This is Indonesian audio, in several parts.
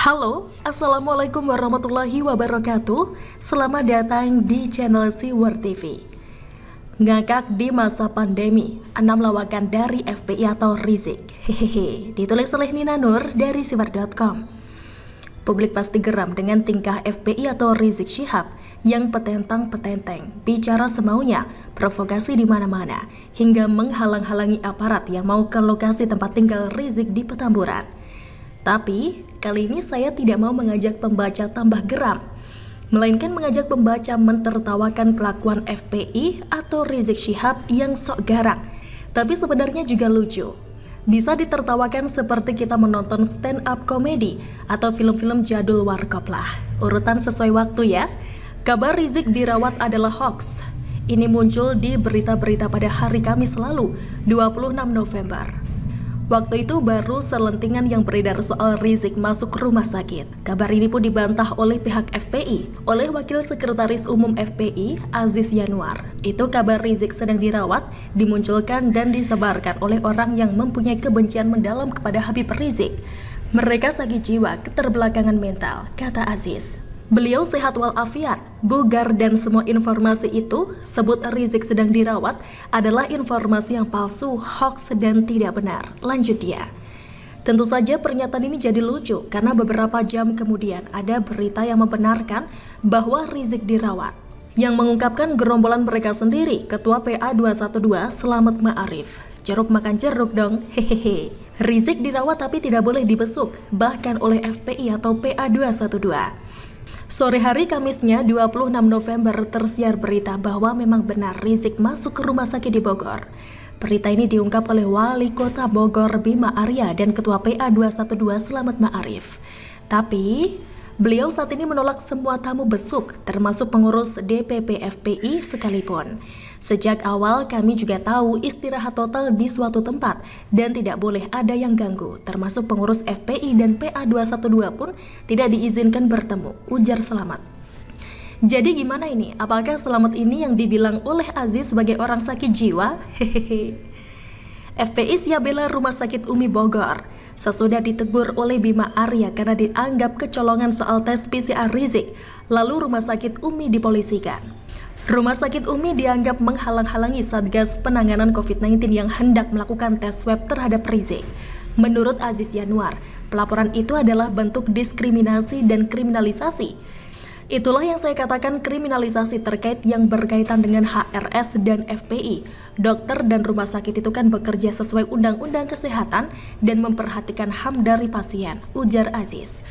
Halo, Assalamualaikum warahmatullahi wabarakatuh. Selamat datang di channel Siwar TV. Ngakak di masa pandemi, 6 lawakan dari FPI atau Rizik. Hehehe, ditulis oleh Nina Nur dari siwar.com. Publik pasti geram dengan tingkah FPI atau Rizik Syihab yang petentang-petenteng, bicara semaunya, provokasi di mana-mana, hingga menghalang-halangi aparat yang mau ke lokasi tempat tinggal Rizik di Petamburan. Tapi, kali ini saya tidak mau mengajak pembaca tambah geram, melainkan mengajak pembaca mentertawakan kelakuan FPI atau Rizik Syihab yang sok garang, tapi sebenarnya juga lucu. Bisa ditertawakan seperti kita menonton stand up komedi atau film-film jadul warkop lah. Urutan sesuai waktu ya. Kabar Rizik dirawat adalah hoax. Ini muncul di berita-berita pada hari Kamis lalu, 26 November. Waktu itu baru selentingan yang beredar soal Rizik masuk rumah sakit. Kabar ini pun dibantah oleh pihak FPI, oleh Wakil Sekretaris Umum FPI, Aziz Yanuar. Itu kabar Rizik sedang dirawat, dimunculkan dan disebarkan oleh orang yang mempunyai kebencian mendalam kepada Habib Rizik. Mereka sakit jiwa, keterbelakangan mental, kata Aziz. Beliau sehat walafiat, bugar dan semua informasi itu sebut Rizik sedang dirawat adalah informasi yang palsu, hoax dan tidak benar. Lanjut dia. Tentu saja pernyataan ini jadi lucu karena beberapa jam kemudian ada berita yang membenarkan bahwa Rizik dirawat. Yang mengungkapkan gerombolan mereka sendiri, Ketua PA 212 Selamat Ma'arif. Jeruk makan jeruk dong, hehehe. Rizik dirawat tapi tidak boleh dibesuk, bahkan oleh FPI atau PA 212. Sore hari Kamisnya 26 November tersiar berita bahwa memang benar Rizik masuk ke rumah sakit di Bogor. Berita ini diungkap oleh Wali Kota Bogor Bima Arya dan Ketua PA 212 Selamat Ma'arif. Tapi, beliau saat ini menolak semua tamu besuk, termasuk pengurus DPP FPI sekalipun. Sejak awal kami juga tahu istirahat total di suatu tempat dan tidak boleh ada yang ganggu, termasuk pengurus FPI dan PA 212 pun tidak diizinkan bertemu, ujar Selamat. Jadi gimana ini? Apakah Selamat ini yang dibilang oleh Aziz sebagai orang sakit jiwa? Hehehe. FPI siap bela Rumah Sakit Umi Bogor sesudah ditegur oleh Bima Arya karena dianggap kecolongan soal tes PCR Rizik, lalu Rumah Sakit Umi dipolisikan. Rumah Sakit Umi dianggap menghalang-halangi Satgas Penanganan COVID-19 yang hendak melakukan tes swab terhadap Rizik. Menurut Aziz Yanuar, pelaporan itu adalah bentuk diskriminasi dan kriminalisasi. Itulah yang saya katakan kriminalisasi terkait yang berkaitan dengan HRS dan FPI. Dokter dan rumah sakit itu kan bekerja sesuai undang-undang kesehatan dan memperhatikan HAM dari pasien, ujar Aziz.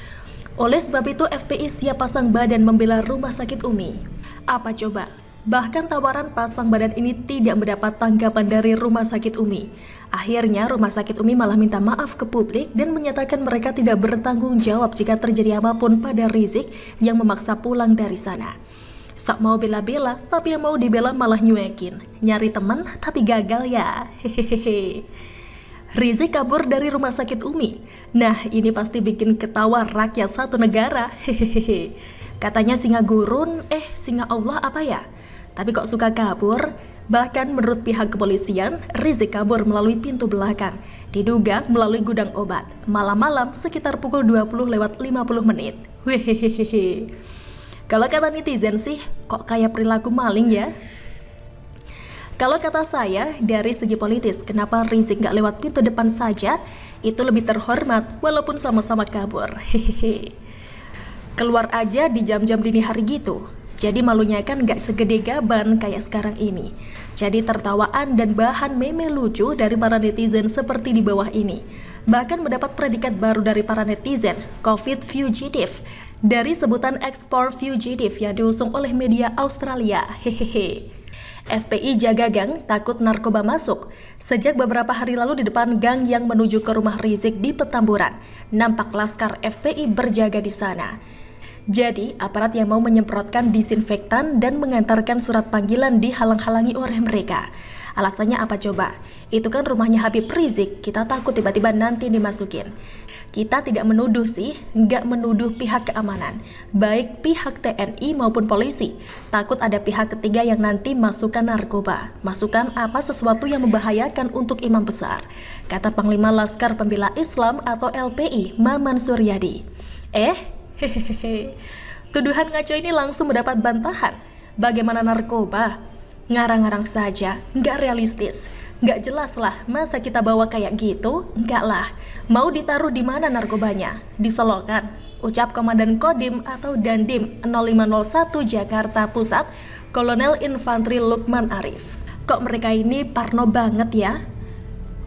Oleh sebab itu FPI siap pasang badan membela Rumah Sakit Umi. Apa coba? Bahkan tawaran pasang badan ini tidak mendapat tanggapan dari Rumah Sakit Umi. Akhirnya Rumah Sakit Umi malah minta maaf ke publik dan menyatakan mereka tidak bertanggung jawab jika terjadi apapun pada Rizik yang memaksa pulang dari sana. Sok mau bela-bela, tapi yang mau dibela malah nyuekin. Nyari teman tapi gagal ya. Hehehe. Rizik kabur dari Rumah Sakit Umi. Nah, ini pasti bikin ketawa rakyat satu negara. Hehehe. Katanya singa gurun, singa Allah apa ya? Tapi kok suka kabur? Bahkan menurut pihak kepolisian, Rizik kabur melalui pintu belakang. Diduga melalui gudang obat. Malam-malam sekitar pukul 20:50. Wehehehe. Kalau kata netizen sih, kok kayak perilaku maling ya? Kalau kata saya, dari segi politis, kenapa Rizik nggak lewat pintu depan saja? Itu lebih terhormat, walaupun sama-sama kabur. Hehehe. Keluar aja di jam-jam dini hari gitu. Jadi malunya kan gak segede gaban kayak sekarang ini. Jadi tertawaan dan bahan meme lucu dari para netizen seperti di bawah ini. Bahkan mendapat predikat baru dari para netizen, COVID fugitive, dari sebutan ekspor fugitive yang diusung oleh media Australia. Hehehe. FPI jaga gang, takut narkoba masuk. Sejak beberapa hari lalu di depan gang yang menuju ke rumah Rizik di Petamburan, nampak laskar FPI berjaga di sana. Jadi, aparat yang mau menyemprotkan disinfektan dan mengantarkan surat panggilan dihalang-halangi oleh mereka. Alasannya apa coba? Itu kan rumahnya Habib Rizik, kita takut tiba-tiba nanti dimasukin. Kita tidak menuduh sih, nggak menuduh pihak keamanan, baik pihak TNI maupun polisi. Takut ada pihak ketiga yang nanti masukkan narkoba, masukkan apa sesuatu yang membahayakan untuk imam besar, kata Panglima Laskar Pembela Islam atau LPI, Maman Suryadi. Hehehe. Tuduhan ngaco ini langsung mendapat bantahan. Bagaimana narkoba? Ngarang-ngarang saja, nggak realistis. Nggak jelas lah, masa kita bawa kayak gitu? Nggak lah. Mau ditaruh di mana narkobanya? Di selokan? Ucap Komandan Kodim atau Dandim 0501 Jakarta Pusat, Kolonel Infantri Lukman Arif. Kok mereka ini parno banget ya?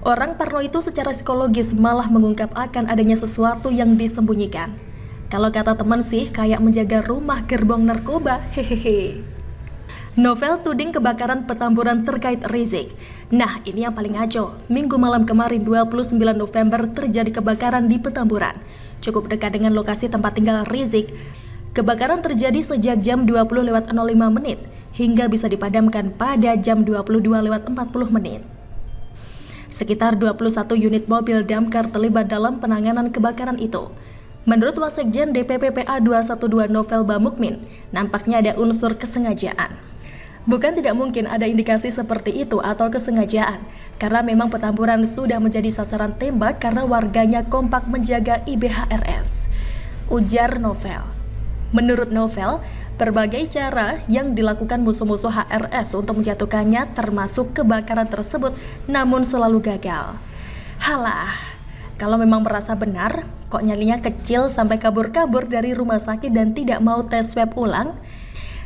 Orang parno itu secara psikologis malah mengungkap akan adanya sesuatu yang disembunyikan. Kalau kata teman sih kayak menjaga rumah gerbong narkoba, hehehe. Novel tuding kebakaran Petamburan terkait Rizik. Nah, ini yang paling ngaco. Minggu malam kemarin 29 November terjadi kebakaran di Petamburan. Cukup dekat dengan lokasi tempat tinggal Rizik. Kebakaran terjadi sejak jam 20.05 hingga bisa dipadamkan pada jam 22.40. Sekitar 21 unit mobil damkar terlibat dalam penanganan kebakaran itu. Menurut Wasekjen DPP PA 212 Novel Bamukmin, nampaknya ada unsur kesengajaan. Bukan tidak mungkin ada indikasi seperti itu atau kesengajaan, karena memang Petamburan sudah menjadi sasaran tembak karena warganya kompak menjaga IBHRS. Ujar Novel. Menurut Novel, berbagai cara yang dilakukan musuh-musuh HRS untuk menjatuhkannya termasuk kebakaran tersebut namun selalu gagal. Halah, kalau memang merasa benar, kok nyalinya kecil sampai kabur-kabur dari rumah sakit dan tidak mau tes swab ulang?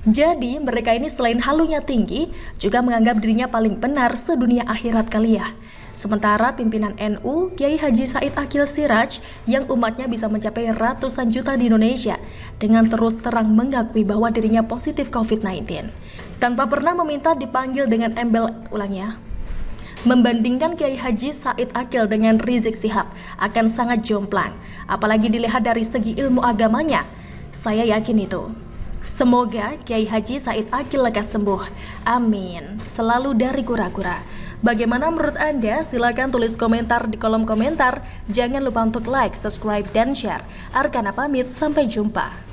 Jadi mereka ini selain halunya tinggi, juga menganggap dirinya paling benar sedunia akhirat kali ya. Sementara pimpinan NU, Kiai Haji Said Akil Siraj, yang umatnya bisa mencapai ratusan juta di Indonesia, dengan terus terang mengakui bahwa dirinya positif COVID-19. Tanpa pernah meminta dipanggil dengan embel ulangnya. Membandingkan Kiai Haji Said Akil dengan Rizik Syihab akan sangat jomplang, apalagi dilihat dari segi ilmu agamanya. Saya yakin itu. Semoga Kiai Haji Said Akil lekas sembuh. Amin. Selalu dari kura-kura. Bagaimana menurut Anda? Silakan tulis komentar di kolom komentar. Jangan lupa untuk like, subscribe, dan share. Arkana pamit, sampai jumpa.